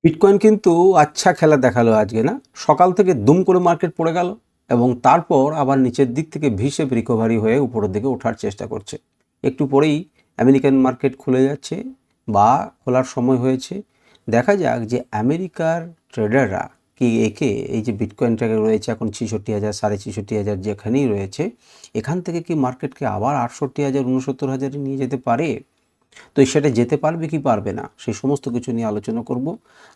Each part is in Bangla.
বিটকয়েন কিন্তু আচ্ছা খেলা দেখালো আজকে না। সকাল থেকে দুম করে মার্কেট পড়ে গেল এবং তারপর আবার নিচের দিক থেকে ভিশেপ রিকভারি হয়ে উপরের দিকে ওঠার চেষ্টা করছে। একটু পরেই আমেরিকান মার্কেট খুলে যাচ্ছে বা খোলার সময় হয়েছে। দেখা যাক যে আমেরিকার ট্রেডাররা কি একে এই যে বিটকয়েনটাকে রয়েছে এখন ৬৬,০০০ ৬৬,০০০ যেখানেই রয়েছে, এখান থেকে কি মার্কেটকে আবার ৬৮,০০০ ৬৯,০০০ নিয়ে যেতে পারে? তো সেটা যেতে পারবে কি পারবে না সেই সমস্ত কিছু নিয়ে আলোচনা করব।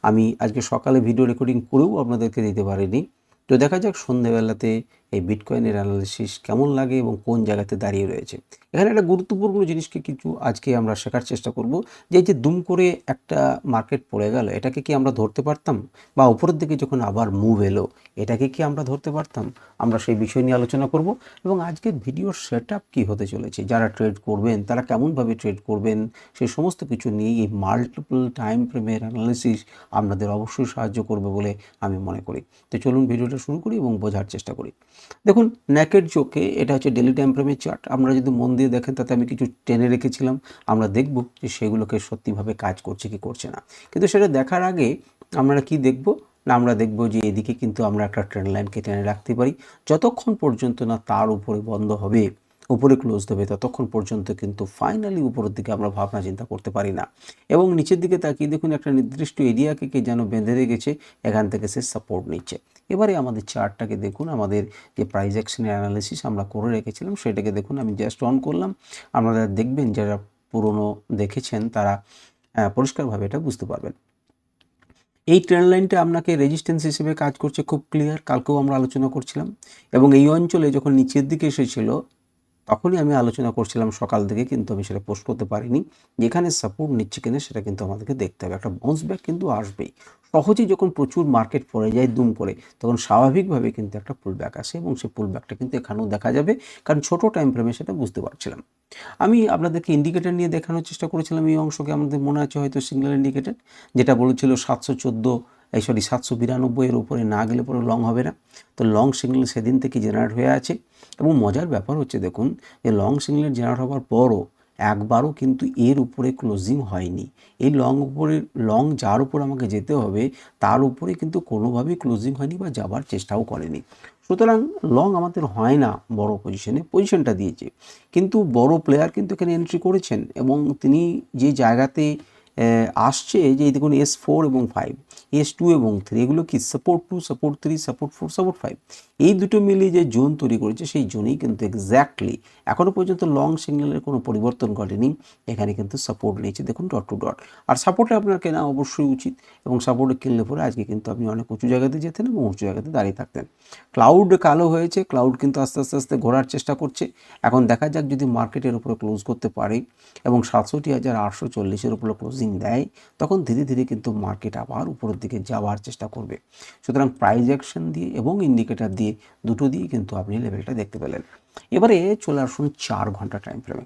আমি আজকে সকালে ভিডিও রেকর্ডিং করেও আপনাদেরকে দিতে পারিনি। তো দেখা যাক সন্ধ্যেবেলাতে এই বিটকয়েনের অ্যানালিসিস কেমন লাগে এবং কোন জায়গাতে দাঁড়িয়ে রয়েছে। এখানে একটা গুরুত্বপূর্ণ জিনিসকে কিছু আজকে আমরা শেখার চেষ্টা করব, যে এই যে দুম করে একটা মার্কেট পড়ে গেল, এটাকে কি আমরা ধরতে পারতাম? বা উপরের দিকে যখন আবার মুভ এলো, এটাকে কি আমরা ধরতে পারতাম? আমরা সেই বিষয় নিয়ে আলোচনা করব এবং আজকের ভিডিওর সেটআপ কী হতে চলেছে, যারা ট্রেড করবেন তারা কেমনভাবে ট্রেড করবেন, সেই সমস্ত কিছু নিয়ে এই মাল্টিপল টাইম ফ্রেমের অ্যানালিসিস আপনাদের অবশ্যই সাহায্য করবে বলে আমি মনে করি। তো চলুন ভিডিওটা শুরু করি এবং বোঝার চেষ্টা করি। দেখুন, নেকেড চোখে এটা হচ্ছে ডেলি টাইম ফ্রেমের চার্ট। আপনারা যদি মন দিয়ে দেখেন তাতে আমি কিছু টেনে রেখেছিলাম। আমরা দেখব যে সেগুলোকে সত্যিভাবে কাজ করছে কি করছে না। কিন্তু সেটা দেখার আগে আমরা কি দেখব না, আমরা দেখব যে এদিকে কিন্তু আমরা একটা ট্রেন্ড লাইনকে টেনে রাখতে পারি। যতক্ষণ পর্যন্ত না তার উপরে বন্ধ হবে, উপরে ক্লোজ দেবে, ততক্ষণ পর্যন্ত কিন্তু ফাইনালি উপরের দিকে আমরা ভাবনা চিন্তা করতে পারি না। এবং নিচের দিকে তাকিয়ে দেখুন একটা নির্দিষ্ট এরিয়াকে কে যেন বেঁধে রেখেছে, এখান থেকে সে সাপোর্ট নিচ্ছে। এবারে আমাদের চার্টটাকে দেখুন, আমাদের যে প্রাইস অ্যাকশনের অ্যানালিসিস আমরা করে রেখেছিলাম সেটাকে দেখুন। আমি জাস্ট অন করলাম। আপনারা দেখবেন যারা পুরনো দেখেছেন তারা পরিষ্কারভাবে এটা বুঝতে পারবেন। এই ট্রেন্ড লাইনটা আপনাকে রেজিস্ট্যান্স হিসেবে কাজ করছে, খুব ক্লিয়ার। কালকেও আমরা আলোচনা করছিলাম এবং এই অঞ্চলে যখন নিচের দিকে এসেছিল তখনই আমি আলোচনা করছিলাম সকাল থেকে, কিন্তু আমি সেটা পোস্ট করতে পারিনি। যেখানে সাপোর্ট নিচ্ছে কিনা সেটা কিন্তু আমাদেরকে দেখতে হবে। একটা বাউন্স ব্যাক কিন্তু আসবেই। সহজেই যখন প্রচুর মার্কেট পড়ে যায় দুম করে, তখন স্বাভাবিকভাবে কিন্তু একটা পুল ব্যাক আসে এবং সেই পুল ব্যাকটা কিন্তু এখানেও দেখা যাবে, কারণ ছোটো টাইম ফ্রেমে সেটা বুঝতে পারছিলাম। আমি আপনাদেরকে ইন্ডিকেটর নিয়ে দেখানোর চেষ্টা করেছিলাম। এই অংশকে আমাদের মনে আছে হয়তো সিগন্যাল ইন্ডিকেটর, যেটা বলেছিল 792 এর উপরে না গেলে পরে লং হবে না। তো লং সিগন্যাল সেদিন থেকে জেনারেট হয়ে আছে এবং মজার ব্যাপার হচ্ছে দেখুন, যে লং সিগন্যাল জেনারেট হওয়ার পরও একবারও কিন্তু এর উপরে ক্লোজিং হয়নি। এই লং যার উপর আমাকে যেতে হবে তার উপরে কিন্তু কোনোভাবেই ক্লোজিং হয়নি বা যাবার চেষ্টাও করেনি। সুতরাং লং আমাদের হয় না বড় পজিশনটা দিয়েছে, কিন্তু বড় প্লেয়ার কিন্তু এখানে এন্ট্রি করেছেন এবং তিনি যে জায়গাতে আসছে, যে দেখুন S4 এবং 5, S2 এবং 3, এগুলো কি সাপোর্ট 2, সাপোর্ট 3, সাপোর্ট 4, সাপোর্ট 5, এই দুটো মিলিয়ে যে জোন তৈরি করেছে সেই জোনেই কিন্তু এক্স্যাক্টলি এখনও পর্যন্ত লং সিগন্যালের কোনো পরিবর্তন ঘটেনি। এখানে কিন্তু সাপোর্ট নিয়েছে দেখুন, ডট টু ডট। আর সাপোর্টে আপনার কেনা অবশ্যই উচিত এবং সাপোর্টে কিনলে পরে আজকে কিন্তু আপনি অনেক উঁচু জায়গাতে যেতেন এবং উঁচু জায়গাতে দাঁড়িয়ে থাকতেন। ক্লাউড কালো হয়েছে, ক্লাউড কিন্তু আস্তে আস্তে আস্তে ঘোরার চেষ্টা করছে। এখন দেখা যাক যদি মার্কেটের উপরে ক্লোজ করতে পারে এবং ৬৭,৮৪০-এর উপরে ক্লোজিং দেয়, তখন ধীরে ধীরে কিন্তু মার্কেট আবার উপরের দিকে যাওয়ার চেষ্টা করবে। সুতরাং প্রাইস অ্যাকশন দিয়ে এবং ইন্ডিকেটার দিয়ে দুটো দিয়ে কিন্তু আপনি লেভেলটা দেখতে পেলেন। এবারে চলে আসুন 4 ঘন্টা টাইম ফ্রেমে।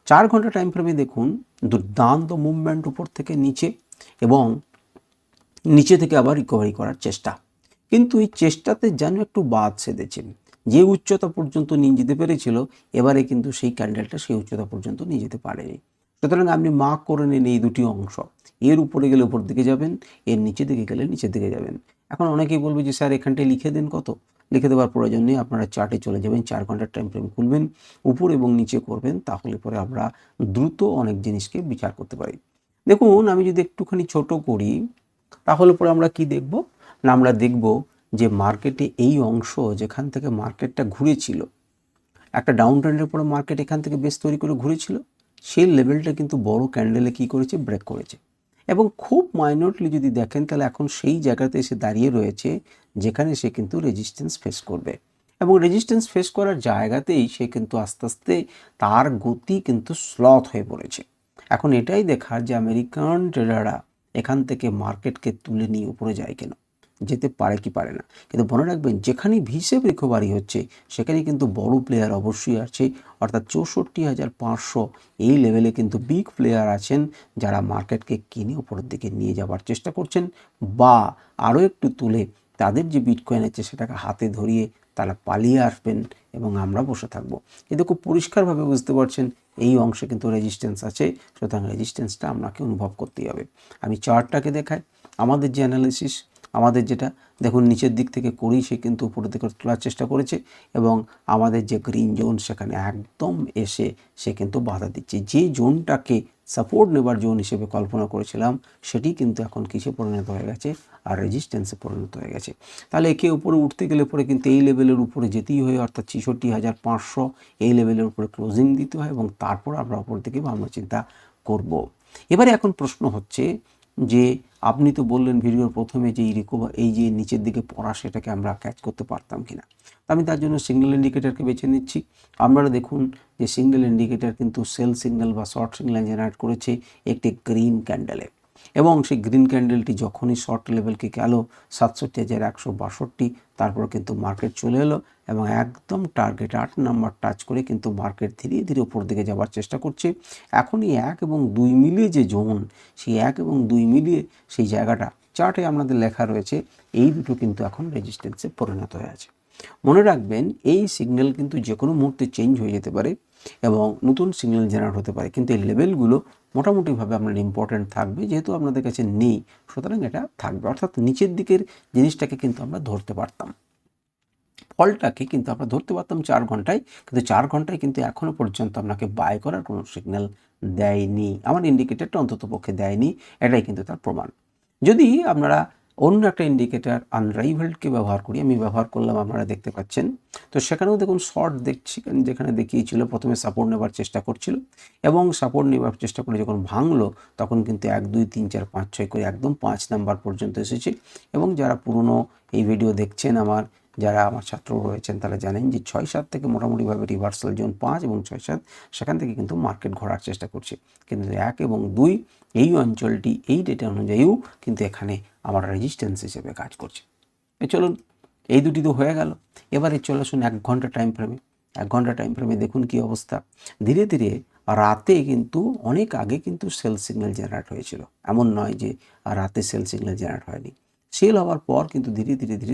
4 ঘন্টা টাইম ফ্রেমে দেখুন দুর্দান্ত মুভমেন্ট উপর থেকে নিচে এবং নিচে থেকে আবার রিকভারি করার চেষ্টা। কিন্তু এই চেষ্টাতে যেন একটু বাদ সেধেছে। যে উচ্চতা পর্যন্ত নিয়ে যেতে পেরেছিল, এবারে কিন্তু সেই ক্যান্ডেলটা সেই উচ্চতা পর্যন্ত নিয়ে যেতে পারেনি। সুতরাং আপনি মার্ক করে নিন এই দুটি অংশ। এর উপরে গেলে উপর দিকে যাবেন, এর নিচে দিকে গেলে নিচের দিকে যাবেন। এখন অনেকেই বলবে যে স্যার এখানটায় লিখে দিন কত। লিখে দেওয়ার প্রয়োজন নেই, আপনারা চার্টে চলে যাবেন, 4 ঘন্টার টাইম ফ্রেম খুলবেন, উপর এবং নিচে করবেন, তাহলে পরে আমরা দ্রুত অনেক জিনিসকে বিচার করতে পারি। দেখুন, আমি যদি একটুখানি ছোট করি তাহলে পরে আমরা কি দেখব না, আমরা দেখব যে মার্কেটে এই অংশ যেখান থেকে মার্কেটটা ঘুরেছিল, একটা ডাউন ট্রেন্ডের পরে মার্কেট এখান থেকে বেস তৈরি করে ঘুরেছিল, সেই লেভেলটা কিন্তু বড় ক্যান্ডেলে কি করেছে, ব্রেক করেছে। এবং খুব মাইনরলি যদি দেখেন তাহলে এখন সেই জায়গাতে এসে দাঁড়িয়ে রয়েছে যেখানে সে কিন্তু রেজিস্ট্যান্স ফেস করবে এবং রেজিস্ট্যান্স ফেস করার জায়গাতেই সে কিন্তু আস্তে আস্তে তার গতি কিন্তু স্লথ হয়ে পড়েছে। এখন এটাই দেখার যে আমেরিকান ট্রেডাররা এখান থেকে মার্কেটকে তুলে নিয়ে উপরে যায় কেন, যেতে পারে কি পারে না। কিন্তু মনে রাখবেন, যেখানেই ভিসেপ রিকভারি হচ্ছে সেখানে কিন্তু বড় প্লেয়ার অবশ্যই আছে, অর্থাৎ ৬৪,৫০০ এই লেভেলে কিন্তু বিগ প্লেয়ার আছেন যারা মার্কেটকে কিনে উপরের দিকে নিয়ে যাওয়ার চেষ্টা করছেন, বা আরও একটু তুলে তাদের যে বিটকয়েন আছে সেটাকে হাতে ধরিয়ে তারা পালিয়ে আসবেন এবং আমরা বসে থাকবো। কিন্তু খুব পরিষ্কারভাবে বুঝতে পারছেন এই অংশে কিন্তু রেজিস্ট্যান্স আছে, সুতরাং রেজিস্ট্যান্সটা আপনাকে অনুভব করতেই হবে। আমি চার্টটাকে দেখাই। আমাদের যে অ্যানালিসিস, আমাদের যেটা দেখুন নিচের দিক থেকে করেই সে কিন্তু উপরের দিকে তোলার চেষ্টা করেছে এবং আমাদের যে গ্রিন জোন সেখানে একদম এসে সে কিন্তু বাধা দিচ্ছে। যে জোনটাকে সাপোর্ট নেবার জোন হিসেবে কল্পনা করেছিলাম সেটি কিন্তু এখন কিসে পরিণত হয়ে গেছে, আর রেজিস্ট্যান্সে পরিণত হয়ে গেছে। তাহলে একে উপরে উঠতে গেলে পরে কিন্তু এই লেভেলের উপরে যেতেই হয়, অর্থাৎ 66,500 এই লেভেলের উপরে ক্লোজিং দিতে হয় এবং তারপর আমরা উপর দিকে ভাবনা চিন্তা করব। এবারে এখন প্রশ্ন হচ্ছে যে আপনি তো বললেন ভিডিওর প্রথমে যে এই যে নিচের দিকে পড়া সেটাকে আমরা ক্যাচ করতে পারতাম কিনা। আমি তার জন্য সিঙ্গেল ইন্ডিকেটরকে বেছে নিচ্ছি। আপনারা দেখুন যে সিঙ্গেল ইন্ডিকেটর কিন্তু সেল সিগন্যাল বা শর্ট সিগন্যাল জেনারেট করেছে একটি গ্রিন ক্যান্ডেলে এবং সেই গ্রিন ক্যান্ডেলটি যখনই শর্ট লেভেলকে গেল 67,162, তারপর কিন্তু মার্কেট চলে এলো এবং একদম টার্গেট 8 নাম্বার টাচ করে কিন্তু মার্কেট ধীরে ধীরে উপর দিকে যাওয়ার চেষ্টা করছে। এখন এই 1 এবং 2 মিলিয়ে যে জোন, সেই 1 এবং 2 মিলিয়ে সেই জায়গাটা চার্টে আপনাদের লেখা রয়েছে, এই দুটো কিন্তু এখন রেজিস্ট্যান্সে পরিণত হয়ে আছে। মনে রাখবেন এই সিগন্যাল কিন্তু যে কোনো মুহূর্তে চেঞ্জ হয়ে যেতে পারে এবং নতুন সিগন্যাল জেনারেট হতে পারে, কিন্তু এই লেভেলগুলো মোটামুটিভাবে আপনার ইম্পর্ট্যান্ট থাকবে, যেহেতু আপনাদের কাছে নেই সুতরাং এটা থাকবে। অর্থাৎ নিচের দিকের জিনিসটাকে কিন্তু আমরা ধরতে পারতাম, ফলটাকে কিন্তু আমরা ধরতে পারতাম 4 ঘন্টায়, কিন্তু 4 ঘন্টায় কিন্তু এখনও পর্যন্ত আপনাকে বাই করার কোনো সিগন্যাল দেয়নি, আমার ইন্ডিকেটরটা অন্তত পক্ষে দেয়নি, এটাই কিন্তু তার প্রমাণ। যদি আপনারা অন্য একটা ইন্ডিকেটর আনরাইভেলডকে ব্যবহার করি, আমি ব্যবহার করলাম, আপনারা দেখতে পাচ্ছেন, তো সেখানেও দেখুন শর্ট দেখছি, যেখানে দেখিয়েছিল প্রথমে সাপোর্ট নেবার চেষ্টা করছিল এবং সাপোর্ট নেবার চেষ্টা করে যখন ভাঙলো তখন কিন্তু 1 2 3 4 5 6 করে একদম 5 নাম্বার পর্যন্ত এসেছে। এবং যারা পুরনো এই ভিডিও দেখছেন, যারা আমার ছাত্র রয়েছেন তারা জানেন যে 6-7 থেকে মোটামুটিভাবে রিভার্সাল জোন 5 এবং 6-7 সেখান থেকে কিন্তু মার্কেট ঘোরার চেষ্টা করছে, কিন্তু 1 এবং 2 এই অঞ্চলটি এই ডেটা অনুযায়ীও কিন্তু এখানে আমার রেজিস্ট্যান্স হিসেবে কাজ করছে। চলুন এই দুটি তো হয়ে গেল, এবারে চলে আসুন 1 ঘন্টা টাইম ফ্রেমে। 1 ঘন্টা টাইম ফ্রেমে দেখুন কি অবস্থা। ধীরে ধীরে রাতে কিন্তু অনেক আগে কিন্তু সেল সিগন্যাল জেনারেট হয়েছিল, এমন নয় যে রাতে সেল সিগন্যাল জেনারেট হয়নি। সেল হওয়ার পর কিন্তু ধীরে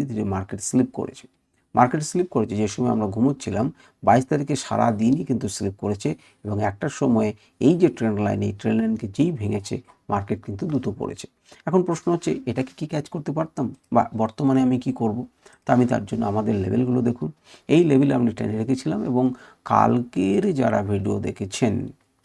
ধীরে মার্কেট স্লিপ করেছে। যে সময় আমরা ঘুমোচ্ছিলাম 22 তারিখে সারা দিনই কিন্তু স্লিপ করেছে এবং একটার সময় এই যে ট্রেন্ড লাইন, এই ট্রেন্ড লাইনকে যেই ভেঙেছে মার্কেট কিন্তু দ্রুত পড়েছে। এখন প্রশ্ন হচ্ছে এটাকে কি ক্যাচ করতে পারতাম বা বর্তমানে আমি কি করব? তা আমি তার জন্য আমাদের লেভেলগুলো দেখুন, এই লেভেলে আমি টেনে রেখেছিলাম এবং কালকের যারা ভিডিও দেখেছেন,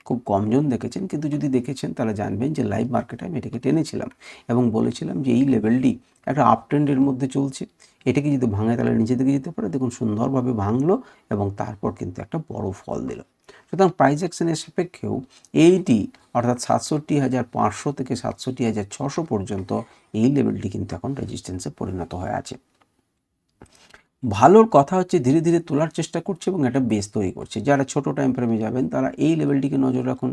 খুব কমজন দেখেছেন, কিন্তু যদি দেখেছেন তাহলে জানবেন যে লাইভ মার্কেটে আমি এটাকে টেনেছিলাম এবং বলেছিলাম যে এই লেভেলটি একটা আপ ট্রেন্ডের মধ্যে চলছে, এটাকে যদি ভাঙে তাহলে নিচে দিকে যেতে পারে। দেখুন সুন্দরভাবে ভাঙলো এবং তারপর কিন্তু একটা বড় ফল দিল। সুতরাং প্রাইস অ্যাকশনের সাপেক্ষেও এইটি অর্থাৎ 67,500 থেকে 67,600 পর্যন্ত এই লেভেলটি কিন্তু এখন রেজিস্ট্যান্সে পরিণত হয়ে আছে। ভালোর কথা হচ্ছে ধীরে ধীরে তোলার চেষ্টা করছে এবং একটা বেস তৈরি করছে। যারা ছোট টাইম ফ্রেমে যাবেন তারা এই লেভেলটিকে নজর রাখুন,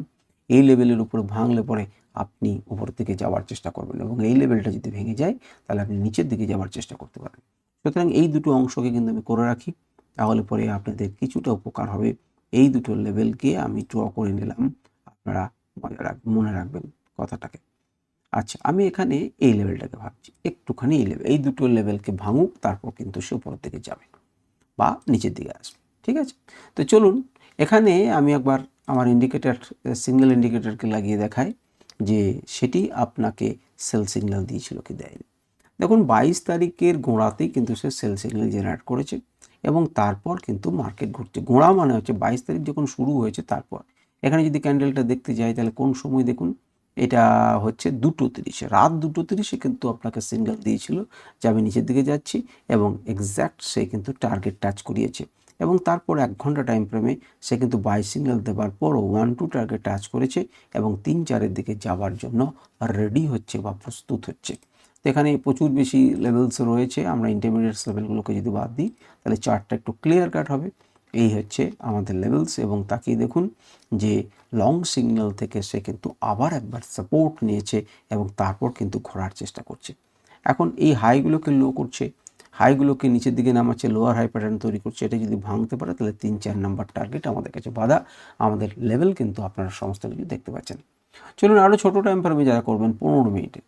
এই লেভেলের উপরে ভাঙলে পরে আপনি উপর দিকে যাওয়ার চেষ্টা করবেন এবং এই লেভেলটা যদি ভেঙে যায় তাহলে আপনি নিচের দিকে যাওয়ার চেষ্টা করতে পারেন। সুতরাং এই দুটো অংশকে কিন্তু আমি করে রাখি, তাহলে পরে আপনাদের কিছুটা উপকার হবে। এই দুটো লেভেলকে আমি ড্র করে নিলাম, আপনারা মনে রাখবেন কথাটাকে। আচ্ছা, আমি এখানে এই লেভেলটাকে ভাবছি, একটুখানি এই দুটো লেভেলকে ভাঙুক, তারপর কিন্তু সে উপরের দিকে যাবে বা নিচের দিকে আসবে। ঠিক আছে, তো চলুন এখানে আমি একবার আমার সিঙ্গেল ইন্ডিকেটরকে লাগিয়ে দেখাই যে সেটি আপনাকে সেল সিগন্যাল দিয়েছিল কি দেয়নি। দেখুন 22 তারিখের গোড়াতেই কিন্তু সে সেল সিগন্যাল জেনারেট করেছে এবং তারপর কিন্তু মার্কেট ঘুরছে। গোড়া মানে হচ্ছে 22 তারিখ যখন শুরু হয়েছে তারপর। এখানে যদি ক্যান্ডেলটা দেখতে যাই তাহলে কোন সময় দেখুন, এটা হচ্ছে 2:30, রাত 2:30 কিন্তু আপনাকে সিগন্যাল দিয়েছিল যে আমি নিচের দিকে যাচ্ছি এবং এক্স্যাক্ট সে কিন্তু টার্গেট টাচ করিয়েছে এবং তারপর 1 ঘন্টা টাইম ফ্রেমে সে কিন্তু বাই সিগন্যাল দেওয়ার পরও 1-2 টার্গেট টাচ করেছে এবং 3-4-এর দিকে যাওয়ার জন্য রেডি হচ্ছে বা প্রস্তুত হচ্ছে। তো এখানে প্রচুর বেশি লেভেলস রয়েছে, আমরা ইন্টারমিডিয়েটস লেভেলগুলোকে যদি বাদ দিই তাহলে চার্টটা একটু ক্লিয়ার কাট হবে। এই হচ্ছে আমাদের লেভেলস এবং তাকিয়ে দেখুন যে লং সিগন্যাল থেকে সে কিন্তু আবার একবার সাপোর্ট নিয়েছে এবং তারপর কিন্তু ঘোরার চেষ্টা করছে। এখন এই হাইগুলোকে লো করছে, হাইগুলোকে নিচের দিকে নামাচ্ছে, লোয়ার হাই প্যাটার্ন তৈরি করছে। এটা যদি ভাঙতে পারে তাহলে 3-4 নাম্বার টার্গেট আমাদের কাছে বাধা, আমাদের লেভেল কিন্তু আপনারা সমস্ত কিছু দেখতে পাচ্ছেন। চলুন আরও ছোটো টাইম ফ্রেমে যারা করবেন 15 মিনিটে,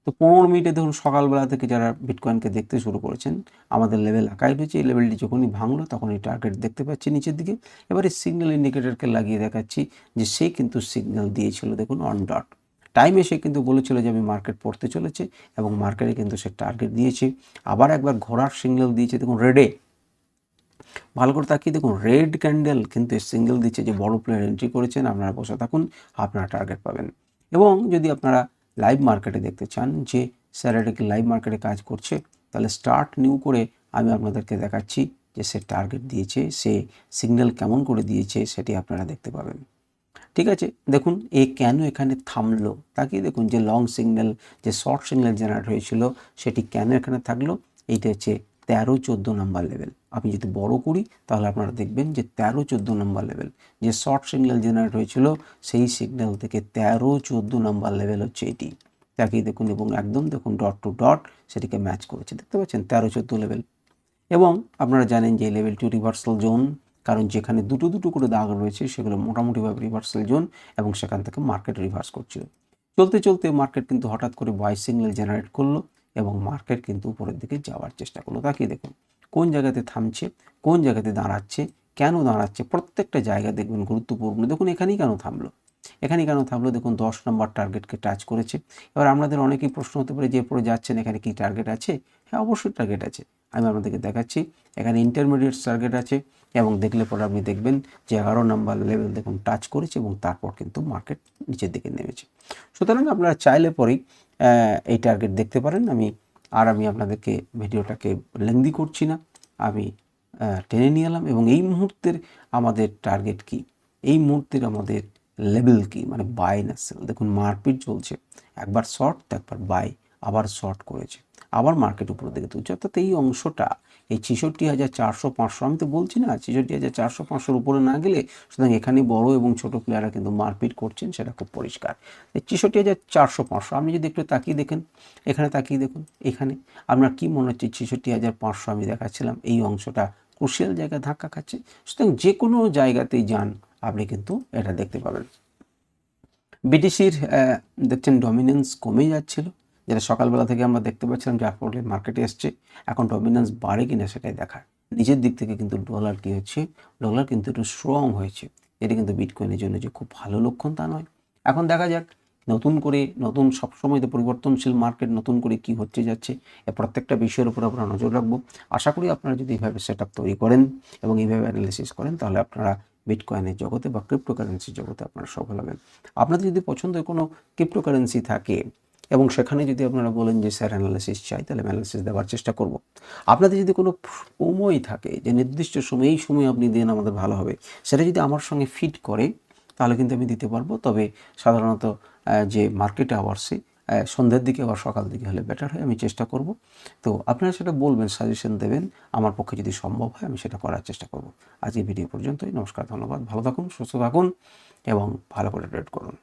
তো 15 মিনিটে দেখুন সকালবেলা থেকে যারা বিটকয়েনকে দেখতে শুরু করেছেন, আমাদের লেভেল আঁকাই রয়েছে, এই লেভেলটি যখনই ভাঙলো তখনই টার্গেট দেখতে পাচ্ছি নিচের দিকে। এবারে সিগন্যাল ইন্ডিকেটরকে লাগিয়ে দেখাচ্ছি যে সে কিন্তু সিগন্যাল দিয়েছিল দেখুন অন ডট, টাইম এসে কিন্তু বলেছিল যে আমি মার্কেট পড়তে চলেছে এবং মার্কেটে কিন্তু সে টার্গেট দিয়েছে। আবার একবার ঘোড়ার সিগন্যাল দিয়েছে দেখুন রেডে, ভালো করে তাকিয়ে দেখুন রেড ক্যান্ডেল কিন্তু সিঙ্গেল দিচ্ছে যে বড় প্লেয়ার এন্ট্রি করেছেন, আপনারা বসে থাকুন, আপনারা টার্গেট পাবেন। এবং যদি আপনারা লাইভ মার্কেটে দেখতে চান যে স্যার এটা কি লাইভ মার্কেটে কাজ করছে, তাহলে স্টার্ট নিউ করে আমি আপনাদেরকে দেখাচ্ছি যে সে টার্গেট দিয়েছে, সে সিগন্যাল কেমন করে দিয়েছে সেটি আপনারা দেখতে পাবেন। ঠিক আছে, দেখুন এ কেন এখানে থামলো, তাকিয়ে দেখুন যে লং সিগন্যাল, যে শর্ট সিগন্যাল জেনারেট হয়েছিল সেটি কেন এখানে থাকলো। এইটা হচ্ছে 13-14 নাম্বার লেভেল। আমি যদি বড় করি তাহলে আপনারা দেখবেন যে 13-14 নাম্বার লেভেল, যে শর্ট সিগন্যাল জেনারেট হয়েছিল সেই সিগন্যাল থেকে 13-14 নাম্বার লেভেল হচ্ছে এটি। তাকিয়ে দেখুন এবং একদম দেখুন ডট টু ডট সেটিকে ম্যাচ করেছে, দেখতে পাচ্ছেন 13-14 লেভেল। এবং আপনারা জানেন যে লেভেল 2 রিভার্সাল জোন, কারণ যেখানে দুটো দুটো করে দাগ রয়েছে সেগুলো মোটামুটিভাবে রিভার্সাল জোন এবং সেখান থেকে মার্কেট রিভার্স করছিল। চলতে চলতে মার্কেট কিন্তু হঠাৎ করে বাই সিগন্যাল জেনারেট করলো এবং মার্কেট কিন্তু উপরের দিকে যাওয়ার চেষ্টা করলো। তাকিয়ে দেখুন কোন জায়গাতে থামছে, কোন জায়গাতে দাঁড়াচ্ছে, কেন দাঁড়াচ্ছে, প্রত্যেকটা জায়গা দেখবেন গুরুত্বপূর্ণ। দেখুন এখানেই কেন থামলো, এখানেই কেন থামলো, দেখুন 10 নম্বর টার্গেটকে টাচ করেছে। এবার আপনাদের অনেকেই প্রশ্ন হতে পারে যে এরপরে যাচ্ছেন এখানে কি টার্গেট আছে? হ্যাঁ অবশ্যই টার্গেট আছে, আমি আপনাদেরকে দেখাচ্ছি। এখানে ইন্টারমিডিয়েট টার্গেট আছে এবং দেখলে পরে আপনি দেখবেন যে 11 নম্বর লেভেল দেখুন টাচ করেছে এবং তারপর কিন্তু মার্কেট নিচের দিকে নেমেছে। সুতরাং আপনারা চাইলে পরেই এই টার্গেট দেখতে পারেন। আমি আপনাদেরকে ভিডিওটাকে লেন্দি করছি না, আমি টেনে নিয়ে এলাম এবং এই মুহূর্তের আমাদের টার্গেট কি, এই মুহূর্তের আমাদের লেভেল কি, মানে বাই না সেল। দেখুন মারপিট চলছে, একবার শর্ট একবার বাই, আবার শর্ট করেছে, আবার মার্কেট উপরের দিকে তুলছে। অর্থাৎ এই অংশটা এই 66,400-500, আমি তো বলছি না 66,400-500 উপরে না গেলে, সুতরাং এখানে বড় এবং ছোট প্লেয়াররা কিন্তু মারপিট করছেন, সেটা খুব পরিষ্কার। 66,400-500 আপনি যদি একটু তাকিয়ে দেখেন, এখানে তাকিয়ে দেখুন, এখানে আপনার কি মনে হচ্ছে 66,500 আমি দেখাচ্ছিলাম এই অংশটা ক্রুশিয়াল জায়গায় ধাক্কা খাচ্ছে। সুতরাং যে কোনো জায়গাতেই যান আপনি কিন্তু এটা দেখতে পাবেন। বিটিসির দেখছেন ডমিনেন্স কমে যাচ্ছিল, যেটা সকালবেলা থেকে আমরা দেখতে পাচ্ছিলাম, যার ফলে মার্কেটে এসছে। এখন ডমিনেন্স বাড়ে কিনা সেটাই দেখার। নিচের দিক থেকে কিন্তু ডলার কী হচ্ছে, ডলার কিন্তু একটু স্ট্রং হয়েছে, এটা কিন্তু বিটকয়েনের জন্য যে খুব ভালো লক্ষণ তা নয়। এখন দেখা যাক নতুন সবসময় তো পরিবর্তনশীল মার্কেট, নতুন করে কি হচ্ছে যাচ্ছে, এ প্রত্যেকটা বিষয়ের উপর আমরা নজর রাখবো। আশা করি আপনারা যদি এইভাবে সেট আপ তৈরি করেন এবং এইভাবে অ্যানালিসিস করেন, তাহলে আপনারা বিটকয়েনের জগতে বা ক্রিপ্টোকারেন্সির জগতে আপনারা সফল হবেন। আপনাদের যদি পছন্দের কোনো ক্রিপ্টোকারেন্সি থাকে এবং সেখানে যদি আপনারা বলেন যে স্যার অ্যানালিসিস চাই, তাহলে অ্যানালিসিস দেওয়ার চেষ্টা করব। আপনাদের যদি কোনো সময় থাকে যে নির্দিষ্ট সময়, এই সময় আপনি দেন আমাদের ভালো হবে, সেটা যদি আমার সঙ্গে ফিট করে তাহলে কিন্তু আমি দিতে পারবো। তবে সাধারণত যে মার্কেট আওয়ার্সে সন্ধ্যের দিকে বা সকাল দিকে হলে বেটার হয়, আমি চেষ্টা করব। তো আপনারা সেটা বলবেন, সাজেশন দেবেন, আমার পক্ষে যদি সম্ভব হয় আমি সেটা করার চেষ্টা করব। আজকে ভিডিও পর্যন্তই, নমস্কার, ধন্যবাদ, ভালো থাকুন, সুস্থ থাকুন এবং ভালো করে ট্রেড করুন।